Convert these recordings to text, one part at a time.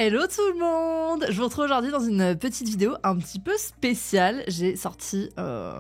Hello tout le monde! Je vous retrouve aujourd'hui dans une petite vidéo un petit peu spéciale. J'ai sorti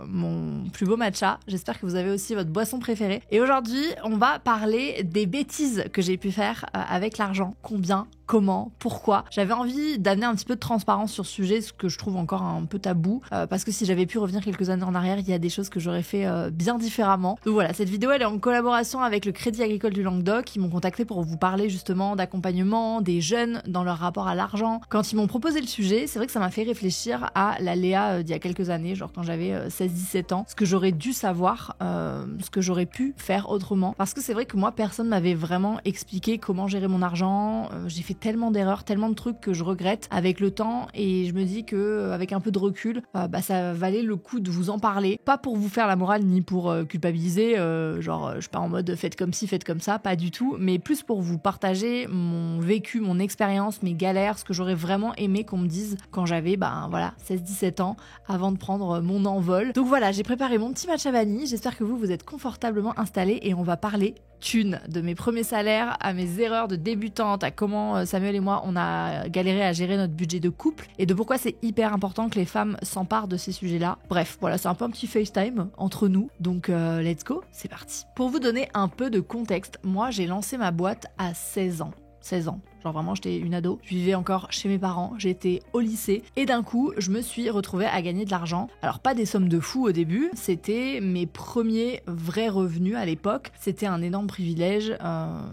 mon plus beau matcha. J'espère que vous avez aussi votre boisson préférée. Et aujourd'hui, on va parler des bêtises que j'ai pu faire avec l'argent. Combien? Comment, pourquoi. J'avais envie d'amener un petit peu de transparence sur ce sujet, ce que je trouve encore un peu tabou, parce que si j'avais pu revenir quelques années en arrière, il y a des choses que j'aurais fait bien différemment. Donc voilà, cette vidéo elle est en collaboration avec le Crédit Agricole du Languedoc. Ils m'ont contacté pour vous parler justement d'accompagnement des jeunes dans leur rapport à l'argent. Quand ils m'ont proposé le sujet, c'est vrai que ça m'a fait réfléchir à la Léa d'il y a quelques années, genre quand j'avais 16-17 ans, ce que j'aurais dû savoir, ce que j'aurais pu faire autrement. Parce que c'est vrai que moi, personne m'avait vraiment expliqué comment gérer mon argent. J'ai fait tellement d'erreurs, tellement de trucs que je regrette avec le temps, et je me dis que avec un peu de recul, ça valait le coup de vous en parler. Pas pour vous faire la morale ni pour culpabiliser, je suis pas en mode faites comme ci, faites comme ça, pas du tout, mais plus pour vous partager mon vécu, mon expérience, mes galères, ce que j'aurais vraiment aimé qu'on me dise quand j'avais 16-17 ans, avant de prendre mon envol. Donc voilà, j'ai préparé mon petit matcha vanille, j'espère que vous êtes confortablement installés et on va parler thunes, de mes premiers salaires à mes erreurs de débutante, à comment Samuel et moi on a galéré à gérer notre budget de couple et de pourquoi c'est hyper important que les femmes s'emparent de ces sujets-là. Bref, voilà, c'est un peu un petit FaceTime entre nous, donc let's go, c'est parti. Pour vous donner un peu de contexte, moi j'ai lancé ma boîte à 16 ans. 16 ans. Genre vraiment, j'étais une ado. Je vivais encore chez mes parents, j'étais au lycée. Et d'un coup, je me suis retrouvée à gagner de l'argent. Alors pas des sommes de fou au début, c'était mes premiers vrais revenus à l'époque. C'était un énorme privilège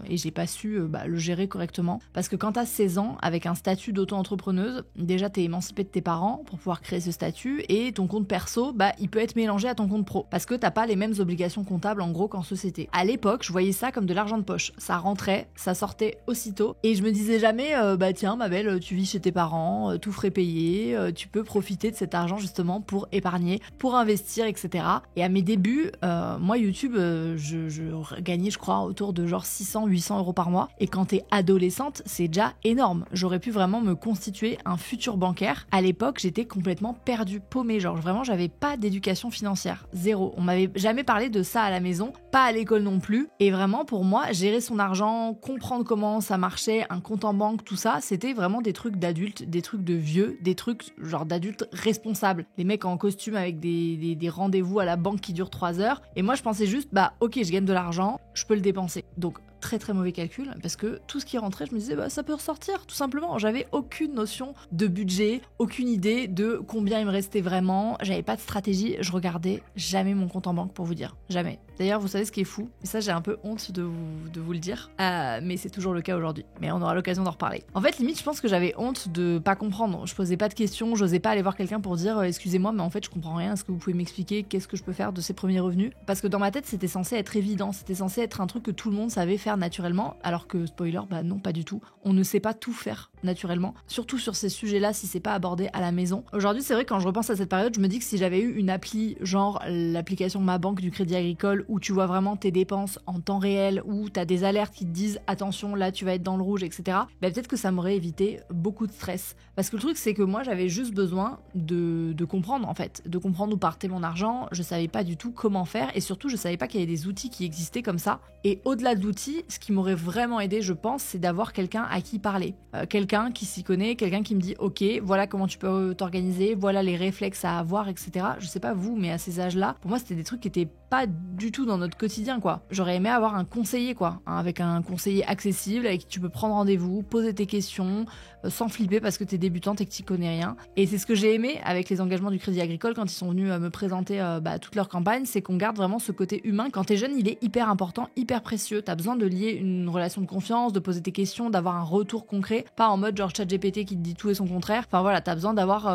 et j'ai pas su le gérer correctement. Parce que quand t'as 16 ans, avec un statut d'auto-entrepreneuse, déjà t'es émancipée de tes parents pour pouvoir créer ce statut. Et ton compte perso, il peut être mélangé à ton compte pro. Parce que t'as pas les mêmes obligations comptables en gros qu'en société. À l'époque, je voyais ça comme de l'argent de poche. Ça rentrait, ça sortait aussitôt. Et je me disais jamais tiens ma belle, tu vis chez tes parents, tout frais payé, tu peux profiter de cet argent justement pour épargner, pour investir, etc. Et à mes débuts, moi YouTube, je gagnais je crois autour de genre 600-800 euros par mois, et quand t'es adolescente c'est déjà énorme. J'aurais pu vraiment me constituer un futur bancaire. À l'époque j'étais complètement perdue, paumée, genre vraiment j'avais pas d'éducation financière, zéro. On m'avait jamais parlé de ça à la maison, pas à l'école non plus, et vraiment pour moi gérer son argent, comprendre comment ça marchait, un compte en banque, tout ça, c'était vraiment des trucs d'adultes, des trucs de vieux, des trucs genre d'adultes responsables. Les mecs en costume avec des rendez-vous à la banque qui durent 3 heures. Et moi je pensais juste, ok, je gagne de l'argent, je peux le dépenser. Donc très très mauvais calcul, parce que tout ce qui rentrait, je me disais ça peut ressortir, tout simplement. J'avais aucune notion de budget, aucune idée de combien il me restait vraiment, j'avais pas de stratégie, je regardais jamais mon compte en banque pour vous dire, jamais. D'ailleurs vous savez ce qui est fou, et ça j'ai un peu honte de vous le dire, mais c'est toujours le cas aujourd'hui, mais on aura l'occasion d'en reparler. En fait limite je pense que j'avais honte de pas comprendre, je posais pas de questions, j'osais pas aller voir quelqu'un pour dire excusez-moi mais en fait je comprends rien, est-ce que vous pouvez m'expliquer qu'est-ce que je peux faire de ces premiers revenus? Parce que dans ma tête c'était censé être évident, c'était censé être un truc que tout le monde savait faire naturellement, alors que spoiler, non pas du tout. On ne sait pas tout faire naturellement, surtout sur ces sujets-là si c'est pas abordé à la maison. Aujourd'hui c'est vrai, quand je repense à cette période, je me dis que si j'avais eu une appli genre l'application Ma Banque du Crédit Agricole, où tu vois vraiment tes dépenses en temps réel, où t'as des alertes qui te disent attention là tu vas être dans le rouge, etc., peut-être que ça m'aurait évité beaucoup de stress. Parce que le truc c'est que moi j'avais juste besoin de comprendre en fait, de comprendre où partait mon argent. Je savais pas du tout comment faire, et surtout je savais pas qu'il y avait des outils qui existaient comme ça. Et au-delà de l'outil, ce qui m'aurait vraiment aidé, je pense, c'est d'avoir quelqu'un à qui parler. Quelqu'un qui s'y connaît, quelqu'un qui me dit ok, voilà comment tu peux t'organiser, voilà les réflexes à avoir, etc. Je sais pas vous, mais à ces âges-là, pour moi c'était des trucs qui étaient pas du tout dans notre quotidien, quoi. J'aurais aimé avoir un conseiller, quoi, avec un conseiller accessible, avec qui tu peux prendre rendez-vous, poser tes questions, sans flipper parce que t'es débutante et que t'y connais rien. Et c'est ce que j'ai aimé avec les engagements du Crédit Agricole quand ils sont venus me présenter toute leur campagne, c'est qu'on garde vraiment ce côté humain. Quand t'es jeune, il est hyper important, hyper précieux. T'as besoin de lier une relation de confiance, de poser tes questions, d'avoir un retour concret, pas en mode genre ChatGPT qui te dit tout et son contraire. Enfin voilà, t'as besoin d'avoir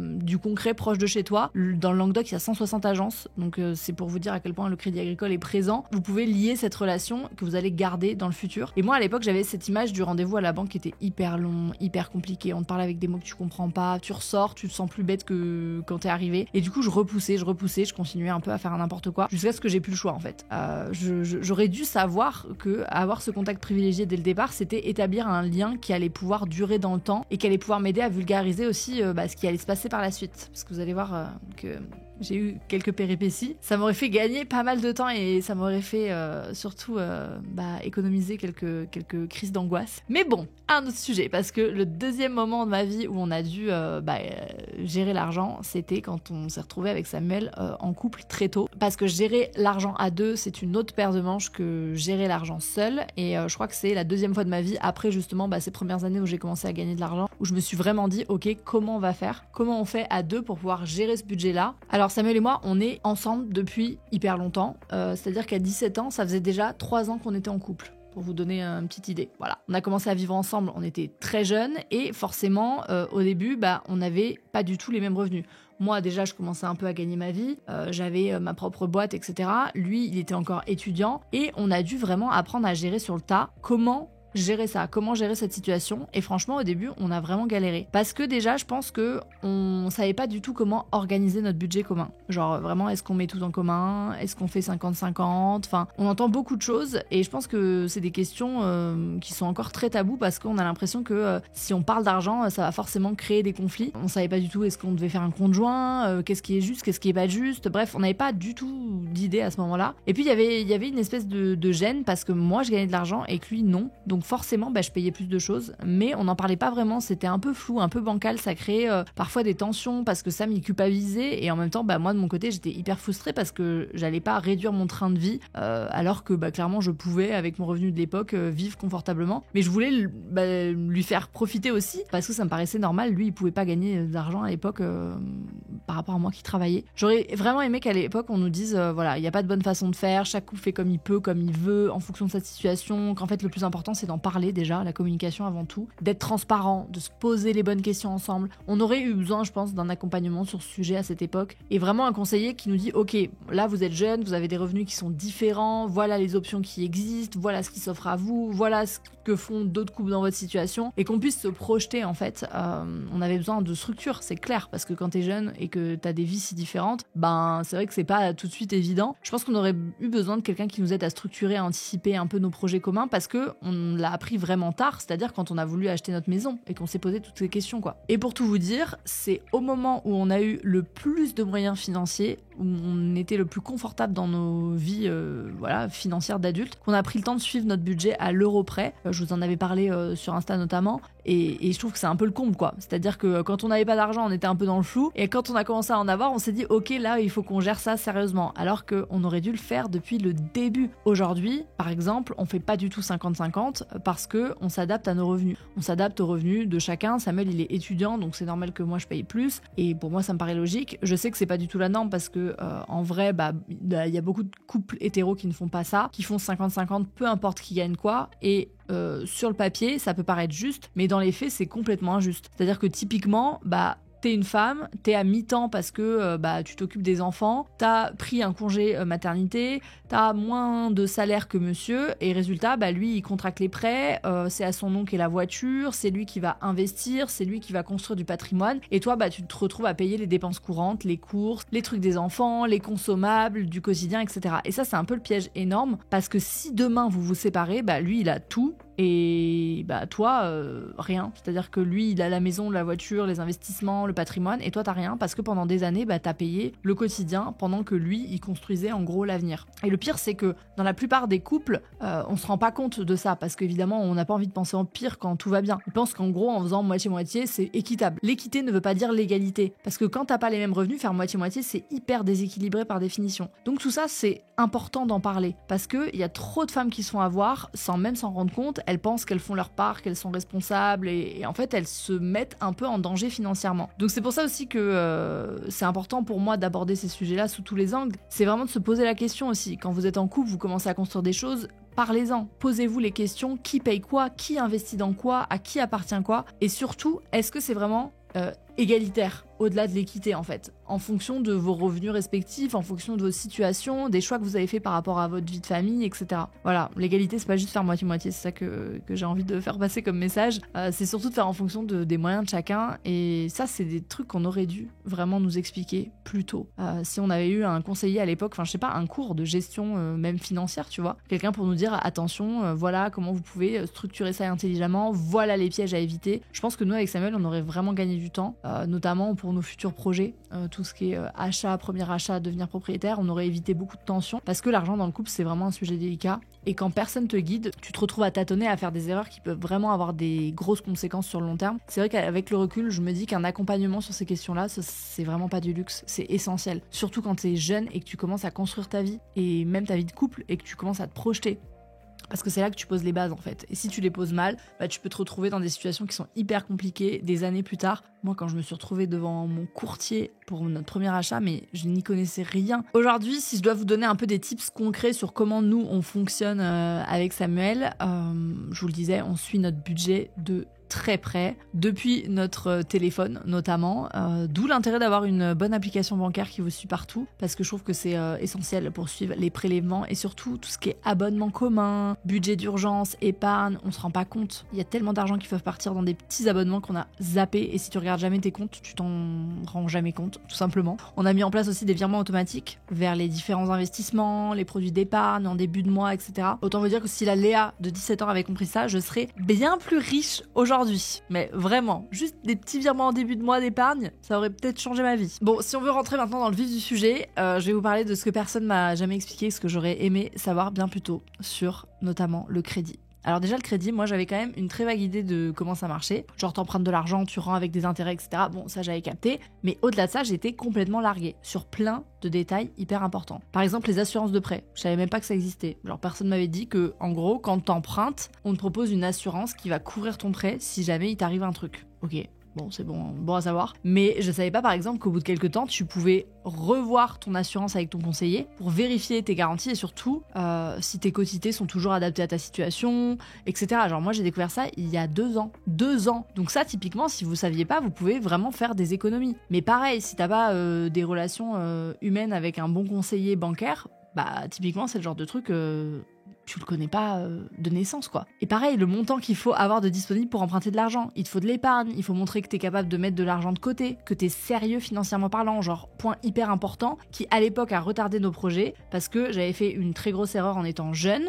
du concret proche de chez toi. Dans le Languedoc, il y a 160 agences, donc c'est pour vous dire à quel point le Crédit Agricole est présent. Vous pouvez lier cette relation que vous allez garder dans le futur. Et moi à l'époque, j'avais cette image du rendez-vous à la banque qui était hyper long, hyper compliqué. On te parle avec des mots que tu comprends pas, tu ressors, tu te sens plus bête que quand t'es arrivé. Et du coup, je repoussais, je continuais un peu à faire n'importe quoi jusqu'à ce que j'ai plus le choix en fait. J'aurais dû savoir que avoir ce contact privilégié dès le départ, c'était établir un lien qui allait pouvoir durer dans le temps et qui allait pouvoir m'aider à vulgariser aussi ce qui allait se passer par la suite. Parce que vous allez voir que j'ai eu quelques péripéties. Ça m'aurait fait gagner pas mal de temps et ça m'aurait fait surtout économiser quelques crises d'angoisse. Mais bon, un autre sujet, parce que le deuxième moment de ma vie où on a dû gérer l'argent, c'était quand on s'est retrouvé avec Samuel en couple très tôt. Parce que gérer l'argent à deux, c'est une autre paire de manches que gérer l'argent seul. Et je crois que c'est la deuxième fois de ma vie, après justement ces premières années où j'ai commencé à gagner de l'argent, où je me suis vraiment dit, ok, comment on va faire ? Comment on fait à deux pour pouvoir gérer ce budget-là ? Alors Samuel et moi, on est ensemble depuis hyper longtemps. C'est-à-dire qu'à 17 ans, ça faisait déjà 3 ans qu'on était en couple. Pour vous donner une petite idée. Voilà. On a commencé à vivre ensemble, on était très jeunes et forcément, au début, on n'avait pas du tout les mêmes revenus. Moi, déjà, je commençais un peu à gagner ma vie, j'avais ma propre boîte, etc. Lui, il était encore étudiant et on a dû vraiment apprendre à gérer sur le tas comment gérer ça, comment gérer cette situation. Et franchement, au début, on a vraiment galéré. Parce que déjà, je pense que on savait pas du tout comment organiser notre budget commun. Genre, vraiment, est-ce qu'on met tout en commun ? Est-ce qu'on fait 50-50 ? Enfin, on entend beaucoup de choses et je pense que c'est des questions qui sont encore très tabous parce qu'on a l'impression que si on parle d'argent, ça va forcément créer des conflits. On savait pas du tout est-ce qu'on devait faire un compte joint, qu'est-ce qui est juste, qu'est-ce qui est pas juste. Bref, on n'avait pas du tout d'idée à ce moment-là. Et puis, il y avait une espèce de gêne parce que moi, je gagnais de l'argent et que lui, non. Donc forcément, je payais plus de choses, mais on n'en parlait pas vraiment, c'était un peu flou, un peu bancal, ça créait parfois des tensions parce que Sam il culpabilisait et en même temps, moi de mon côté, j'étais hyper frustrée parce que j'allais pas réduire mon train de vie alors que clairement je pouvais, avec mon revenu de l'époque, vivre confortablement. Mais je voulais lui faire profiter aussi parce que ça me paraissait normal, lui il pouvait pas gagner d'argent à l'époque par rapport à moi qui travaillais. J'aurais vraiment aimé qu'à l'époque on nous dise voilà, il n'y a pas de bonne façon de faire, chaque couple fait comme il peut, comme il veut, en fonction de sa situation, qu'en fait le plus important c'est d'en parler déjà, la communication avant tout, d'être transparent, de se poser les bonnes questions ensemble. On aurait eu besoin, je pense, d'un accompagnement sur ce sujet à cette époque et vraiment un conseiller qui nous dit ok, là vous êtes jeune, vous avez des revenus qui sont différents, voilà les options qui existent, voilà ce qui s'offre à vous, voilà ce que font d'autres couples dans votre situation et qu'on puisse se projeter en fait. On avait besoin de structure, c'est clair, parce que quand t'es jeune et que t'as des vies si différentes, c'est vrai que c'est pas tout de suite évident. Je pense qu'on aurait eu besoin de quelqu'un qui nous aide à structurer, à anticiper un peu nos projets communs parce que on l'a appris vraiment tard, c'est-à-dire quand on a voulu acheter notre maison et qu'on s'est posé toutes ces questions quoi. Et pour tout vous dire, c'est au moment où on a eu le plus de moyens financiers, où on était le plus confortable dans nos vies financières d'adultes, qu'on a pris le temps de suivre notre budget à l'euro près. Je vous en avais parlé sur Insta notamment. Et je trouve que c'est un peu le comble quoi. C'est-à-dire que quand on n'avait pas d'argent, on était un peu dans le flou. Et quand on a commencé à en avoir, on s'est dit ok, là il faut qu'on gère ça sérieusement. Alors qu'on aurait dû le faire depuis le début. Aujourd'hui, par exemple, on fait pas du tout 50-50 parce que on s'adapte à nos revenus. On s'adapte aux revenus de chacun. Samuel il est étudiant, donc c'est normal que moi je paye plus. Et pour moi ça me paraît logique. Je sais que c'est pas du tout la norme parce que en vrai, y a beaucoup de couples hétéros qui ne font pas ça, qui font 50-50, peu importe qui gagne quoi. Et sur le papier, ça peut paraître juste, mais dans les faits, c'est complètement injuste. C'est-à-dire que typiquement, t'es une femme, t'es à mi-temps parce que tu t'occupes des enfants, t'as pris un congé maternité, t'as moins de salaire que monsieur, et résultat, lui, il contracte les prêts, c'est à son nom qu'est la voiture, c'est lui qui va investir, c'est lui qui va construire du patrimoine, et toi, tu te retrouves à payer les dépenses courantes, les courses, les trucs des enfants, les consommables, du quotidien, etc. Et ça, c'est un peu le piège énorme, parce que si demain vous vous séparez, lui, il a tout, et toi, rien. C'est-à-dire que lui, il a la maison, la voiture, les investissements, le patrimoine, et toi, t'as rien, parce que pendant des années, t'as payé le quotidien, pendant que lui, il construisait en gros l'avenir. Et le pire, c'est que dans la plupart des couples, on se rend pas compte de ça, parce qu'évidemment, on n'a pas envie de penser en pire quand tout va bien. On pense qu'en gros, en faisant moitié-moitié, c'est équitable. L'équité ne veut pas dire l'égalité, parce que quand t'as pas les mêmes revenus, faire moitié-moitié, c'est hyper déséquilibré par définition. Donc tout ça, c'est important d'en parler, parce qu'il y a trop de femmes qui se font avoir, sans même s'en rendre compte. Elles pensent qu'elles font leur part, qu'elles sont responsables et en fait elles se mettent un peu en danger financièrement. Donc c'est pour ça aussi que c'est important pour moi d'aborder ces sujets-là sous tous les angles. C'est vraiment de se poser la question aussi. Quand vous êtes en couple, vous commencez à construire des choses, parlez-en. Posez-vous les questions, qui paye quoi, qui investit dans quoi, à qui appartient quoi, et surtout, est-ce que c'est vraiment égalitaire, au-delà de l'équité en fait, en fonction de vos revenus respectifs, en fonction de vos situations, des choix que vous avez fait par rapport à votre vie de famille, etc. Voilà, l'égalité c'est pas juste faire moitié-moitié, c'est ça que j'ai envie de faire passer comme message, c'est surtout de faire en fonction des moyens de chacun, et ça c'est des trucs qu'on aurait dû vraiment nous expliquer plus tôt. Si on avait eu un conseiller à l'époque, enfin je sais pas, un cours de gestion même financière, tu vois, quelqu'un pour nous dire attention, voilà comment vous pouvez structurer ça intelligemment, voilà les pièges à éviter. Je pense que nous avec Samuel on aurait vraiment gagné du temps, notamment pour nos futurs projets, tout ce qui est achat, premier achat, devenir propriétaire, on aurait évité beaucoup de tensions parce que l'argent dans le couple c'est vraiment un sujet délicat et quand personne te guide, tu te retrouves à tâtonner, à faire des erreurs qui peuvent vraiment avoir des grosses conséquences sur le long terme. C'est vrai qu'avec le recul, je me dis qu'un accompagnement sur ces questions-là, c'est vraiment pas du luxe, c'est essentiel. Surtout quand t'es jeune et que tu commences à construire ta vie et même ta vie de couple et que tu commences à te projeter. Parce que c'est là que tu poses les bases en fait. Et si tu les poses mal, tu peux te retrouver dans des situations qui sont hyper compliquées des années plus tard. Moi, quand je me suis retrouvée devant mon courtier pour notre premier achat, mais je n'y connaissais rien. Aujourd'hui, si je dois vous donner un peu des tips concrets sur comment nous, on fonctionne avec Samuel, je vous le disais, on suit notre budget de très près, depuis notre téléphone notamment, d'où l'intérêt d'avoir une bonne application bancaire qui vous suit partout, parce que je trouve que c'est essentiel pour suivre les prélèvements et surtout tout ce qui est abonnement commun, budget d'urgence, épargne, on se rend pas compte. Il y a tellement d'argent qui peuvent partir dans des petits abonnements qu'on a zappé et si tu regardes jamais tes comptes, tu t'en rends jamais compte, tout simplement. On a mis en place aussi des virements automatiques vers les différents investissements, les produits d'épargne en début de mois, etc. Autant vous dire que si la Léa de 17 ans avait compris ça, je serais bien plus riche aujourd'hui. Mais vraiment, juste des petits virements en début de mois d'épargne, ça aurait peut-être changé ma vie. Bon, si on veut rentrer maintenant dans le vif du sujet, je vais vous parler de ce que personne m'a jamais expliqué, ce que j'aurais aimé savoir bien plus tôt sur notamment le crédit. Alors déjà le crédit, moi j'avais quand même une très vague idée de comment ça marchait. Genre t'empruntes de l'argent, tu rends avec des intérêts, etc. Bon, ça j'avais capté. Mais au-delà de ça, j'étais complètement larguée sur plein de détails hyper importants. Par exemple les assurances de prêt. Je savais même pas que ça existait. Genre personne m'avait dit que, en gros, quand t'empruntes, on te propose une assurance qui va couvrir ton prêt si jamais il t'arrive un truc. Ok. Bon, c'est bon à savoir. Mais je savais pas, par exemple, qu'au bout de quelques temps, tu pouvais revoir ton assurance avec ton conseiller pour vérifier tes garanties et surtout si tes quotités sont toujours adaptées à ta situation, etc. Genre moi, j'ai découvert ça il y a 2 ans. 2 ans. Donc ça, typiquement, si vous saviez pas, vous pouvez vraiment faire des économies. Mais pareil, si t'as pas des relations humaines avec un bon conseiller bancaire, bah typiquement, c'est le genre de truc... tu le connais pas de naissance, quoi. Et pareil, le montant qu'il faut avoir de disponible pour emprunter de l'argent. Il te faut de l'épargne, il faut montrer que t'es capable de mettre de l'argent de côté, que t'es sérieux financièrement parlant, genre point hyper important, qui à l'époque a retardé nos projets, parce que j'avais fait une très grosse erreur en étant jeune.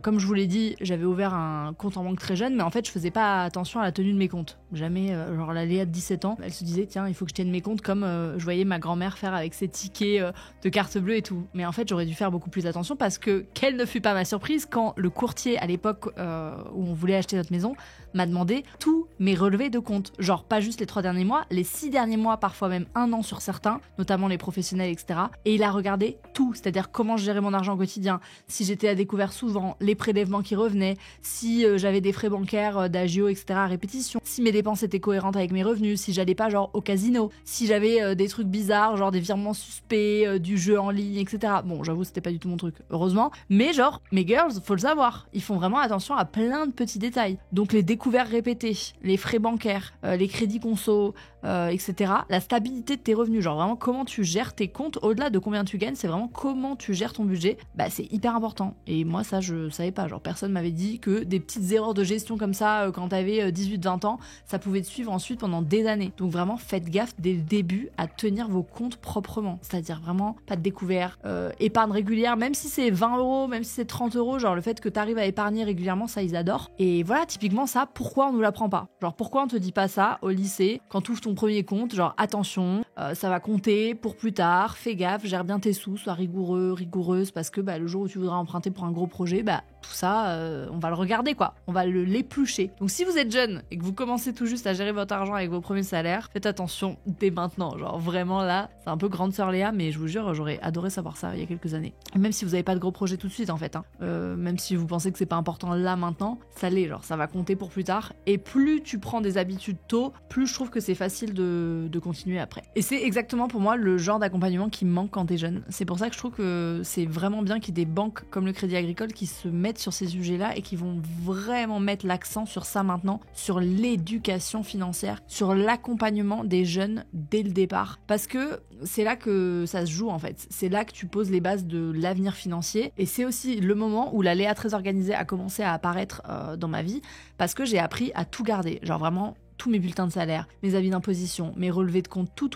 Comme je vous l'ai dit, j'avais ouvert un compte en banque très jeune, mais en fait, je faisais pas attention à la tenue de mes comptes. Jamais, genre la Léa de 17 ans, elle se disait, tiens, il faut que je tienne mes comptes comme je voyais ma grand-mère faire avec ses tickets de carte bleue et tout. Mais en fait, j'aurais dû faire beaucoup plus attention parce que, quelle ne fut pas ma surprise quand le courtier à l'époque où on voulait acheter notre maison m'a demandé tous mes relevés de compte. Genre pas juste les 3 derniers mois, les 6 derniers mois, parfois même 1 an sur certains, notamment les professionnels, etc. Et il a regardé tout, c'est-à-dire comment je gérais mon argent au quotidien, si j'étais à découvert souvent, les prélèvements qui revenaient, si j'avais des frais bancaires, d'agio, etc. à répétition, si mes dépenses étaient cohérentes avec mes revenus, si j'allais pas genre au casino, si j'avais des trucs bizarres, genre des virements suspects, du jeu en ligne, etc. Bon, j'avoue, c'était pas du tout mon truc, heureusement. Mais genre, mes girls, faut le savoir, ils font vraiment attention à plein de petits détails. Donc les découvertes répétées, les frais bancaires, les crédits conso, etc. La stabilité de tes revenus, genre vraiment comment tu gères tes comptes, au-delà de combien tu gagnes, c'est vraiment comment tu gères ton budget, bah c'est hyper important. Et moi ça je savais pas, genre personne m'avait dit que des petites erreurs de gestion comme ça quand t'avais 18-20 ans, ça pouvait te suivre ensuite pendant des années. Donc vraiment faites gaffe dès le début à tenir vos comptes proprement, c'est-à-dire vraiment pas de découvert, épargne régulière, même si c'est 20 €, même si c'est 30 €, genre le fait que t'arrives à épargner régulièrement, ça ils adorent. Et voilà, typiquement ça, pourquoi on nous l'apprend pas? Genre pourquoi on te dit pas ça au lycée quand tu ouvres ton premier compte, genre attention, ça va compter pour plus tard, fais gaffe, gère bien tes sous, sois rigoureux, rigoureuse, parce que bah, le jour où tu voudras emprunter pour un gros projet, bah tout ça, on va le regarder quoi, on va l'éplucher. Donc si vous êtes jeune et que vous commencez tout juste à gérer votre argent avec vos premiers salaires, faites attention dès maintenant, genre vraiment là, c'est un peu grande sœur Léa, mais je vous jure, j'aurais adoré savoir ça il y a quelques années. Et même si vous n'avez pas de gros projets tout de suite en fait, hein, même si vous pensez que c'est pas important là maintenant, ça l'est, genre ça va compter pour plus tard. Et plus tu prends des habitudes tôt, plus je trouve que c'est facile de continuer après. Et c'est exactement pour moi le genre d'accompagnement qui me manque quand t'es jeune. C'est pour ça que je trouve que c'est vraiment bien qu'il y ait des banques comme le Crédit Agricole qui se mettent sur ces sujets-là et qui vont vraiment mettre l'accent sur ça maintenant, sur l'éducation financière, sur l'accompagnement des jeunes dès le départ. Parce que c'est là que ça se joue en fait. C'est là que tu poses les bases de l'avenir financier. Et c'est aussi le moment où la Léa très organisée a commencé à apparaître dans ma vie parce que j'ai appris à tout garder. Genre vraiment tous mes bulletins de salaire, mes avis d'imposition, mes relevés de compte, tout,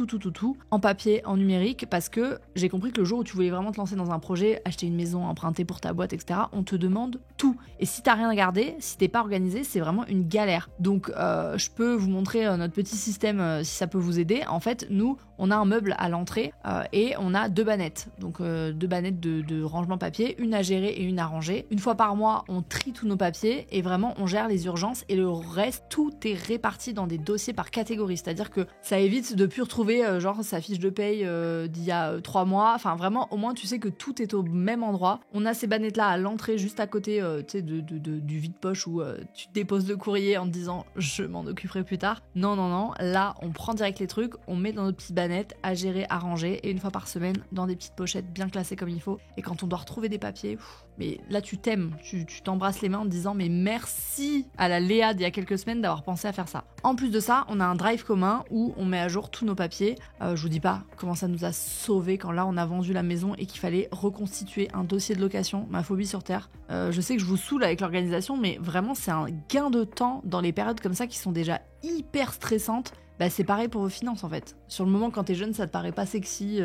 en papier, en numérique, parce que j'ai compris que le jour où tu voulais vraiment te lancer dans un projet, acheter une maison, emprunter pour ta boîte, etc., on te demande tout. Et si t'as rien à garder, si t'es pas organisé, c'est vraiment une galère. Donc je peux vous montrer notre petit système si ça peut vous aider. En fait, nous, on a un meuble à l'entrée et on a 2 bannettes. Donc 2 bannettes de rangement papier, une à gérer et une à ranger. Une fois par mois, on trie tous nos papiers et vraiment on gère les urgences et le reste, tout est réparti dans des dossiers par catégorie. C'est-à-dire que ça évite de plus retrouver genre sa fiche de paye d'il y a 3 mois. Enfin vraiment, au moins tu sais que tout est au même endroit. On a ces bannettes-là à l'entrée juste à côté tu sais, du vide-poche où tu déposes le courrier en te disant je m'en occuperai plus tard. Non. Là, on prend direct les trucs, on met dans notre petite bannette à gérer, à ranger et une fois par semaine dans des petites pochettes bien classées comme il faut. Et quand on doit retrouver des papiers, mais là tu t'aimes, tu t'embrasses les mains en te disant mais merci à la Léa d'il y a quelques semaines d'avoir pensé à faire ça. En plus de ça, on a un drive commun où on met à jour tous nos papiers. Je vous dis pas comment ça nous a sauvés quand là on a vendu la maison et qu'il fallait reconstituer un dossier de location, ma phobie sur terre. Je sais que je vous saoule avec l'organisation, mais vraiment c'est un gain de temps dans les périodes comme ça qui sont déjà hyper stressantes. Bah c'est pareil pour vos finances en fait. Sur le moment quand t'es jeune ça te paraît pas sexy,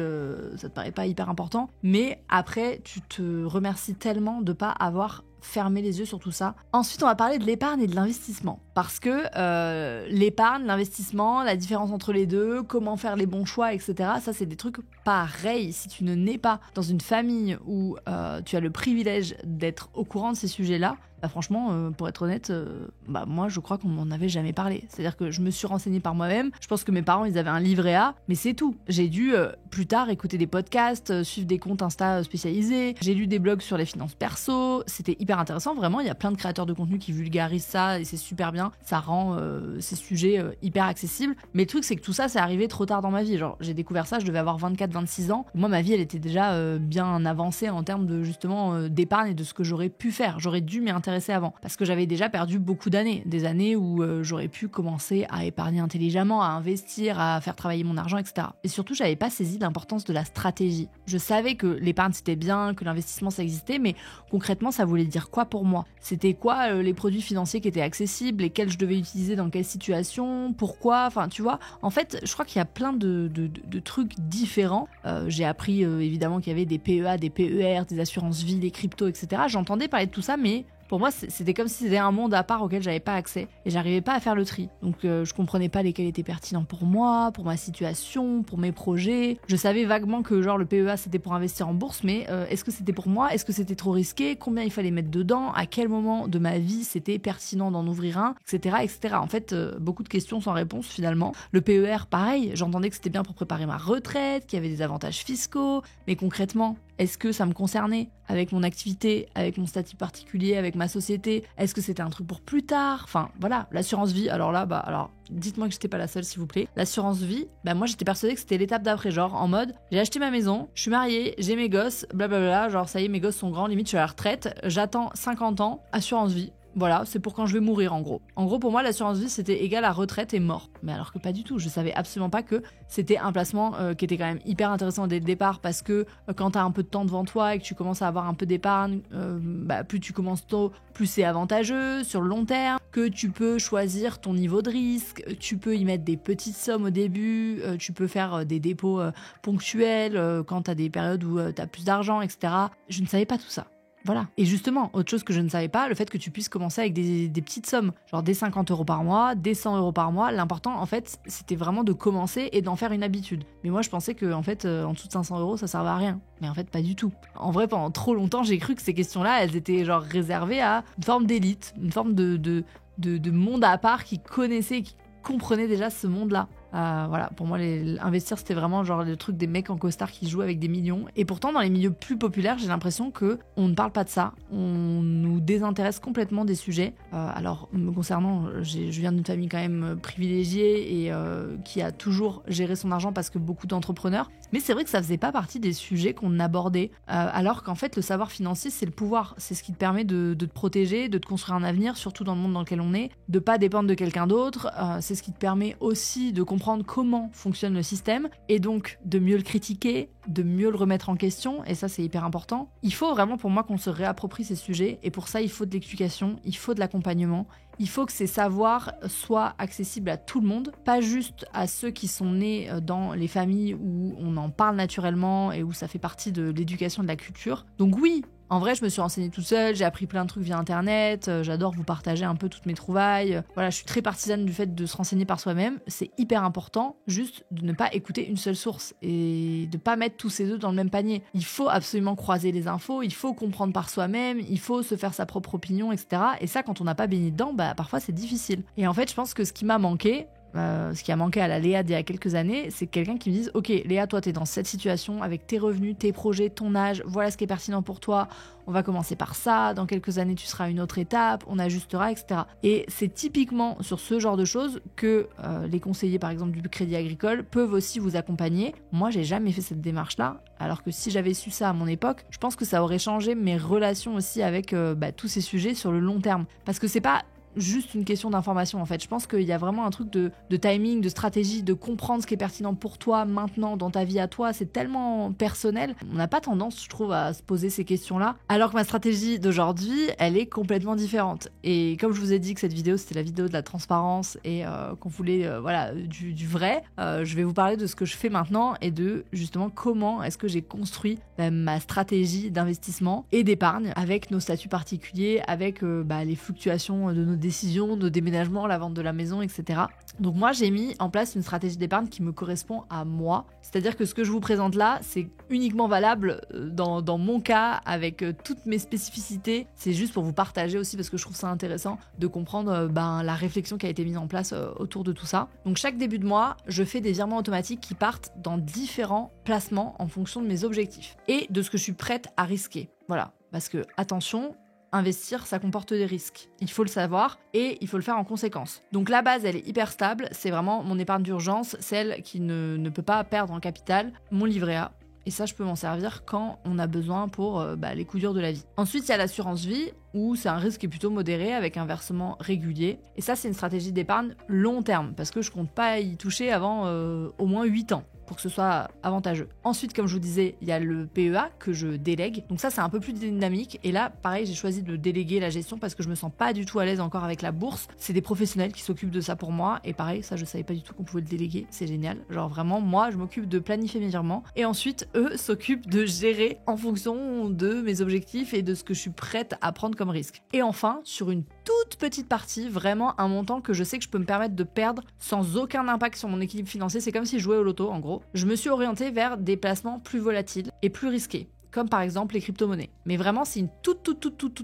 ça te paraît pas hyper important, mais après tu te remercies tellement de pas avoir fermé les yeux sur tout ça. Ensuite on va parler de l'épargne et de l'investissement, parce que l'épargne, l'investissement, la différence entre les deux, comment faire les bons choix, etc. Ça c'est des trucs pareils. Si tu ne nais pas dans une famille où tu as le privilège d'être au courant de ces sujets-là, bah franchement, pour être honnête, bah moi je crois qu'on m'en avait jamais parlé. C'est-à-dire que je me suis renseignée par moi-même. Je pense que mes parents ils avaient un livret A, mais c'est tout. J'ai dû plus tard écouter des podcasts, suivre des comptes Insta spécialisés. J'ai lu des blogs sur les finances perso. C'était hyper intéressant. Vraiment, il y a plein de créateurs de contenu qui vulgarisent ça et c'est super bien. Ça rend ces sujets hyper accessibles. Mais le truc c'est que tout ça c'est arrivé trop tard dans ma vie. Genre j'ai découvert ça, je devais avoir 24-26 ans. Moi ma vie elle était déjà bien avancée en termes de justement d'épargne et de ce que j'aurais pu faire. J'aurais dû m'y intéresser avant, parce que j'avais déjà perdu beaucoup d'années, des années où j'aurais pu commencer à épargner intelligemment, à investir, à faire travailler mon argent, etc. Et surtout, j'avais pas saisi l'importance de la stratégie. Je savais que l'épargne c'était bien, que l'investissement ça existait, mais concrètement ça voulait dire quoi pour moi? C'était quoi les produits financiers qui étaient accessibles, lesquels je devais utiliser dans quelle situation, pourquoi, enfin tu vois. En fait, je crois qu'il y a plein de trucs différents. J'ai appris évidemment qu'il y avait des PEA, des PER, des assurances vie, des cryptos, etc. J'entendais parler de tout ça, mais pour moi, c'était comme si c'était un monde à part auquel j'avais pas accès et j'arrivais pas à faire le tri. Donc je comprenais pas lesquels étaient pertinents pour moi, pour ma situation, pour mes projets. Je savais vaguement que genre le PEA c'était pour investir en bourse, mais est-ce que c'était pour moi? Est-ce que c'était trop risqué? Combien il fallait mettre dedans? À quel moment de ma vie c'était pertinent d'en ouvrir un? Etc. etc. En fait, beaucoup de questions sans réponse finalement. Le PER, pareil, j'entendais que c'était bien pour préparer ma retraite, qu'il y avait des avantages fiscaux, mais concrètement, est-ce que ça me concernait avec mon activité, avec mon statut particulier, avec ma société? Est-ce que c'était un truc pour plus tard? Enfin, voilà, l'assurance vie. Alors là, dites-moi que j'étais pas la seule, s'il vous plaît. L'assurance vie, moi j'étais persuadée que c'était l'étape d'après, genre en mode, j'ai acheté ma maison, je suis mariée, j'ai mes gosses, blablabla, genre ça y est, mes gosses sont grands, limite je suis à la retraite, j'attends 50 ans, assurance vie. Voilà, c'est pour quand je vais mourir en gros. En gros, pour moi, l'assurance vie, c'était égal à retraite et mort. Mais alors que pas du tout. Je savais absolument pas que c'était un placement qui était quand même hyper intéressant dès le départ, parce que quand t'as un peu de temps devant toi et que tu commences à avoir un peu d'épargne, plus tu commences tôt, plus c'est avantageux sur le long terme, que tu peux choisir ton niveau de risque, tu peux y mettre des petites sommes au début, tu peux faire des dépôts ponctuels quand t'as des périodes où t'as plus d'argent, etc. Je ne savais pas tout ça. Voilà. Et justement, autre chose que je ne savais pas, le fait que tu puisses commencer avec des petites sommes, genre des 50 € par mois, des 100 € par mois. L'important, en fait, c'était vraiment de commencer et d'en faire une habitude. Mais moi, je pensais que, en fait, en dessous de 500 €, ça servait à rien. Mais en fait, pas du tout. En vrai, pendant trop longtemps, j'ai cru que ces questions-là, elles étaient genre réservées à une forme d'élite, une forme de monde à part qui connaissait, qui comprenait déjà ce monde-là. Voilà, pour moi, investir, c'était vraiment genre le truc des mecs en costard qui jouent avec des millions. Et pourtant, dans les milieux plus populaires, j'ai l'impression que on ne parle pas de ça. On nous désintéresse complètement des sujets. Alors, me concernant, je viens d'une famille quand même privilégiée et qui a toujours géré son argent parce que beaucoup d'entrepreneurs. Mais c'est vrai que ça faisait pas partie des sujets qu'on abordait. Alors qu'en fait, le savoir financier, c'est le pouvoir. C'est ce qui te permet de te protéger, de te construire un avenir, surtout dans le monde dans lequel on est, de pas dépendre de quelqu'un d'autre. c'est ce qui te permet aussi de comprendre comment fonctionne le système et donc de mieux le critiquer, de mieux le remettre en question, et ça c'est hyper important. Il faut vraiment pour moi qu'on se réapproprie ces sujets, et pour ça il faut de l'explication, il faut de l'accompagnement, il faut que ces savoirs soient accessibles à tout le monde, pas juste à ceux qui sont nés dans les familles où on en parle naturellement et où ça fait partie de l'éducation, de la culture. Donc oui, en vrai, je me suis renseignée toute seule, j'ai appris plein de trucs via internet, j'adore vous partager un peu toutes mes trouvailles. Voilà, je suis très partisane du fait de se renseigner par soi-même. C'est hyper important juste de ne pas écouter une seule source et de pas mettre tous ces œufs dans le même panier. Il faut absolument croiser les infos, il faut comprendre par soi-même, il faut se faire sa propre opinion, etc. Et ça, quand on n'a pas baigné dedans, parfois c'est difficile. Et en fait, je pense que ce qui m'a manqué, ce qui a manqué à la Léa d'il y a quelques années, c'est quelqu'un qui me dise « Ok, Léa, toi, t'es dans cette situation avec tes revenus, tes projets, ton âge, voilà ce qui est pertinent pour toi, on va commencer par ça, dans quelques années, tu seras à une autre étape, on ajustera, etc. » Et c'est typiquement sur ce genre de choses que les conseillers, par exemple, du Crédit Agricole peuvent aussi vous accompagner. Moi, j'ai jamais fait cette démarche-là, alors que si j'avais su ça à mon époque, je pense que ça aurait changé mes relations aussi avec tous ces sujets sur le long terme. Parce que c'est pas juste une question d'information en fait. Je pense qu'il y a vraiment un truc de timing, de stratégie, de comprendre ce qui est pertinent pour toi maintenant dans ta vie à toi. C'est tellement personnel. On n'a pas tendance, je trouve, à se poser ces questions-là. Alors que ma stratégie d'aujourd'hui, elle est complètement différente. Et comme je vous ai dit que cette vidéo, c'était la vidéo de la transparence et qu'on voulait du vrai, je vais vous parler de ce que je fais maintenant et de justement comment est-ce que j'ai construit ma stratégie d'investissement et d'épargne avec nos statuts particuliers, avec les fluctuations de nos décisions, nos déménagements, la vente de la maison, etc. Donc moi, j'ai mis en place une stratégie d'épargne qui me correspond à moi. C'est-à-dire que ce que je vous présente là, c'est uniquement valable dans mon cas, avec toutes mes spécificités. C'est juste pour vous partager aussi, parce que je trouve ça intéressant de comprendre la réflexion qui a été mise en place autour de tout ça. Donc chaque début de mois, je fais des virements automatiques qui partent dans différents placements en fonction de mes objectifs et de ce que je suis prête à risquer. Voilà, parce que attention, investir, ça comporte des risques. Il faut le savoir et il faut le faire en conséquence. Donc la base, elle est hyper stable. C'est vraiment mon épargne d'urgence, celle qui ne peut pas perdre en capital, mon livret A. Et ça, je peux m'en servir quand on a besoin pour les coups durs de la vie. Ensuite, il y a l'assurance vie, où c'est un risque qui est plutôt modéré avec un versement régulier. Et ça, c'est une stratégie d'épargne long terme, parce que je compte pas y toucher avant au moins 8 ans. Pour que ce soit avantageux. Ensuite, comme je vous disais, il y a le PEA que je délègue. Donc ça, c'est un peu plus dynamique. Et là, pareil, j'ai choisi de déléguer la gestion parce que je me sens pas du tout à l'aise encore avec la bourse. C'est des professionnels qui s'occupent de ça pour moi. Et pareil, ça, je savais pas du tout qu'on pouvait le déléguer. C'est génial. Genre vraiment, moi, je m'occupe de planifier mes virements. Et ensuite, eux s'occupent de gérer en fonction de mes objectifs et de ce que je suis prête à prendre comme risque. Et enfin, sur une toute petite partie, vraiment un montant que je sais que je peux me permettre de perdre sans aucun impact sur mon équilibre financier. C'est comme si je jouais au loto, en gros. Je me suis orientée vers des placements plus volatiles et plus risqués, comme par exemple les crypto-monnaies. Mais vraiment, c'est une toute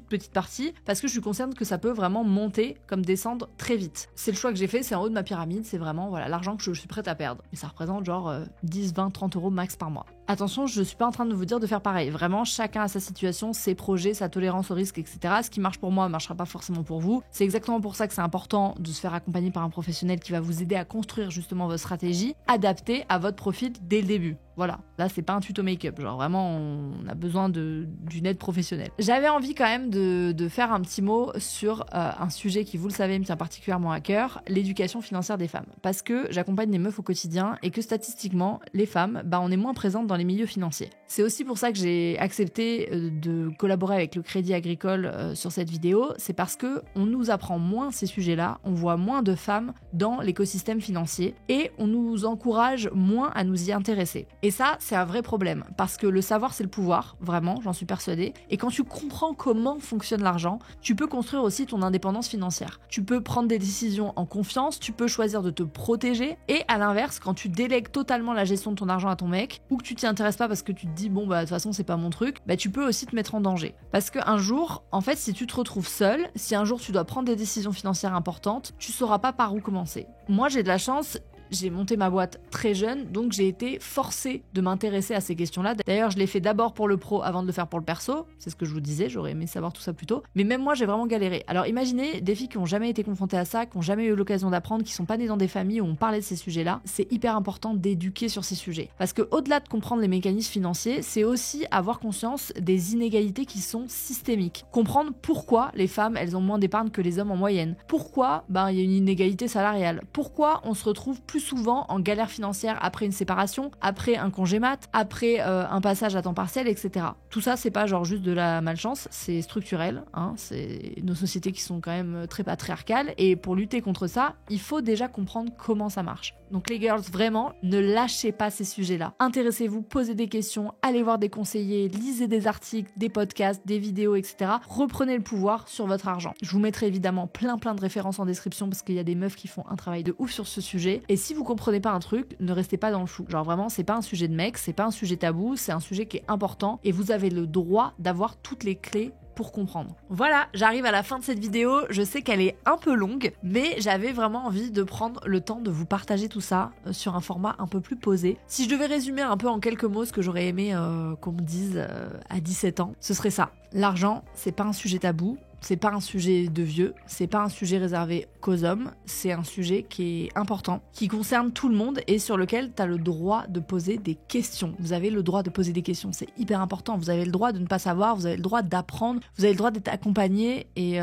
petite partie, parce que je suis consciente que ça peut vraiment monter comme descendre très vite. C'est le choix que j'ai fait, c'est en haut de ma pyramide, c'est vraiment l'argent que je suis prête à perdre. Et ça représente genre 10, 20, 30 euros max par mois. Attention, je suis pas en train de vous dire de faire pareil. Vraiment, chacun a sa situation, ses projets, sa tolérance au risque, etc. Ce qui marche pour moi ne marchera pas forcément pour vous. C'est exactement pour ça que c'est important de se faire accompagner par un professionnel qui va vous aider à construire justement votre stratégie, adaptée à votre profil dès le début. Voilà, là c'est pas un tuto make-up, genre vraiment on a besoin d'une aide professionnelle. J'avais envie quand même de faire un petit mot sur un sujet qui, vous le savez, me tient particulièrement à cœur, l'éducation financière des femmes. Parce que j'accompagne les meufs au quotidien et que statistiquement, les femmes, on est moins présentes dans les milieux financiers. C'est aussi pour ça que j'ai accepté de collaborer avec le Crédit Agricole sur cette vidéo, c'est parce que on nous apprend moins ces sujets-là, on voit moins de femmes dans l'écosystème financier et on nous encourage moins à nous y intéresser. Et ça, c'est un vrai problème, parce que le savoir, c'est le pouvoir, vraiment, j'en suis persuadée. Et quand tu comprends comment fonctionne l'argent, tu peux construire aussi ton indépendance financière. Tu peux prendre des décisions en confiance, tu peux choisir de te protéger, et à l'inverse, quand tu délègues totalement la gestion de ton argent à ton mec, ou que tu t'y intéresses pas parce que tu te dis, de toute façon, c'est pas mon truc, tu peux aussi te mettre en danger. Parce qu'un jour, en fait, si tu te retrouves seul, si un jour tu dois prendre des décisions financières importantes, tu sauras pas par où commencer. Moi, j'ai de la chance, j'ai monté ma boîte très jeune, donc j'ai été forcée de m'intéresser à ces questions-là. D'ailleurs, je l'ai fait d'abord pour le pro avant de le faire pour le perso. C'est ce que je vous disais, j'aurais aimé savoir tout ça plus tôt. Mais même moi, j'ai vraiment galéré. Alors imaginez des filles qui n'ont jamais été confrontées à ça, qui n'ont jamais eu l'occasion d'apprendre, qui sont pas nées dans des familles où on parlait de ces sujets-là. C'est hyper important d'éduquer sur ces sujets. Parce que au-delà de comprendre les mécanismes financiers, c'est aussi avoir conscience des inégalités qui sont systémiques. Comprendre pourquoi les femmes, elles ont moins d'épargne que les hommes en moyenne. Pourquoi il y a une inégalité salariale. Pourquoi on se retrouve plus souvent en galère financière après une séparation, après un congé mat, après un passage à temps partiel, etc. Tout ça, c'est pas genre juste de la malchance, c'est structurel. C'est nos sociétés qui sont quand même très patriarcales. Et pour lutter contre ça, il faut déjà comprendre comment ça marche. Donc les girls, vraiment, ne lâchez pas ces sujets-là. Intéressez-vous, posez des questions, allez voir des conseillers, lisez des articles, des podcasts, des vidéos, etc. Reprenez le pouvoir sur votre argent. Je vous mettrai évidemment plein de références en description parce qu'il y a des meufs qui font un travail de ouf sur ce sujet. Et si vous comprenez pas un truc, ne restez pas dans le flou. Genre vraiment, c'est pas un sujet de mec, c'est pas un sujet tabou, c'est un sujet qui est important et vous avez le droit d'avoir toutes les clés pour comprendre. Voilà, j'arrive à la fin de cette vidéo. Je sais qu'elle est un peu longue, mais j'avais vraiment envie de prendre le temps de vous partager tout ça sur un format un peu plus posé. Si je devais résumer un peu en quelques mots ce que j'aurais aimé qu'on me dise à 17 ans, ce serait ça. L'argent, c'est pas un sujet tabou. C'est pas un sujet de vieux, c'est pas un sujet réservé qu'aux hommes, c'est un sujet qui est important, qui concerne tout le monde et sur lequel tu as le droit de poser des questions. Vous avez le droit de poser des questions, c'est hyper important. Vous avez le droit de ne pas savoir, vous avez le droit d'apprendre, vous avez le droit d'être accompagné. Et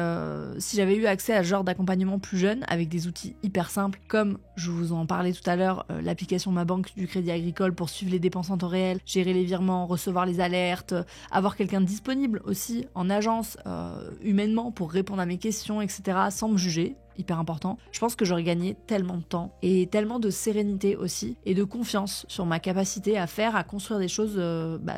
si j'avais eu accès à ce genre d'accompagnement plus jeune, avec des outils hyper simples, comme je vous en parlais tout à l'heure, l'application Ma Banque du Crédit Agricole pour suivre les dépenses en temps réel, gérer les virements, recevoir les alertes, avoir quelqu'un de disponible aussi en agence, humainement, pour répondre à mes questions, etc., sans me juger, hyper important. Je pense que j'aurais gagné tellement de temps et tellement de sérénité aussi et de confiance sur ma capacité à construire des choses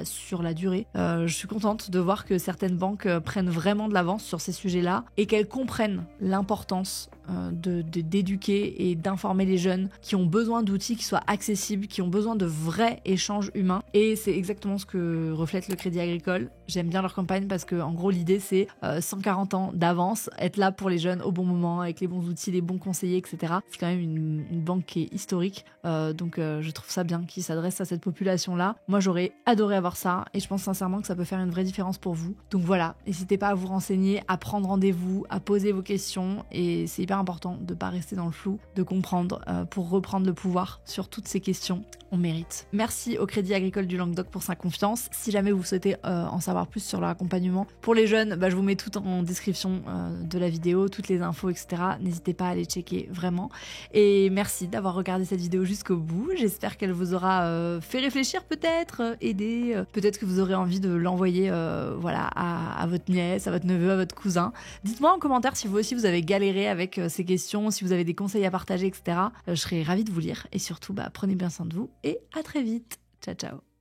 sur la durée. Je suis contente de voir que certaines banques prennent vraiment de l'avance sur ces sujets-là et qu'elles comprennent l'importance d'éduquer et d'informer les jeunes qui ont besoin d'outils qui soient accessibles, qui ont besoin de vrais échanges humains. Et c'est exactement ce que reflète le Crédit Agricole. J'aime bien leur campagne parce que en gros l'idée c'est 140 ans d'avance, être là pour les jeunes au bon moment avec les bons outils, les bons conseillers, etc. C'est quand même une banque qui est historique, donc je trouve ça bien qu'ils s'adressent à cette population-là. Moi j'aurais adoré avoir ça et je pense sincèrement que ça peut faire une vraie différence pour vous. Donc voilà, n'hésitez pas à vous renseigner, à prendre rendez-vous, à poser vos questions et c'est hyper important de ne pas rester dans le flou, de comprendre pour reprendre le pouvoir sur toutes ces questions. On mérite. Merci au Crédit Agricole du Languedoc pour sa confiance. Si jamais vous souhaitez en savoir plus sur leur accompagnement pour les jeunes, je vous mets tout en description de la vidéo, toutes les infos, etc. N'hésitez pas à aller checker vraiment. Et merci d'avoir regardé cette vidéo jusqu'au bout. J'espère qu'elle vous aura fait réfléchir peut-être, aidé. Peut-être que vous aurez envie de l'envoyer à votre nièce, à votre neveu, à votre cousin. Dites-moi en commentaire si vous aussi vous avez galéré avec ces questions, si vous avez des conseils à partager, etc. Je serai ravie de vous lire. Et surtout, prenez bien soin de vous et à très vite. Ciao, ciao.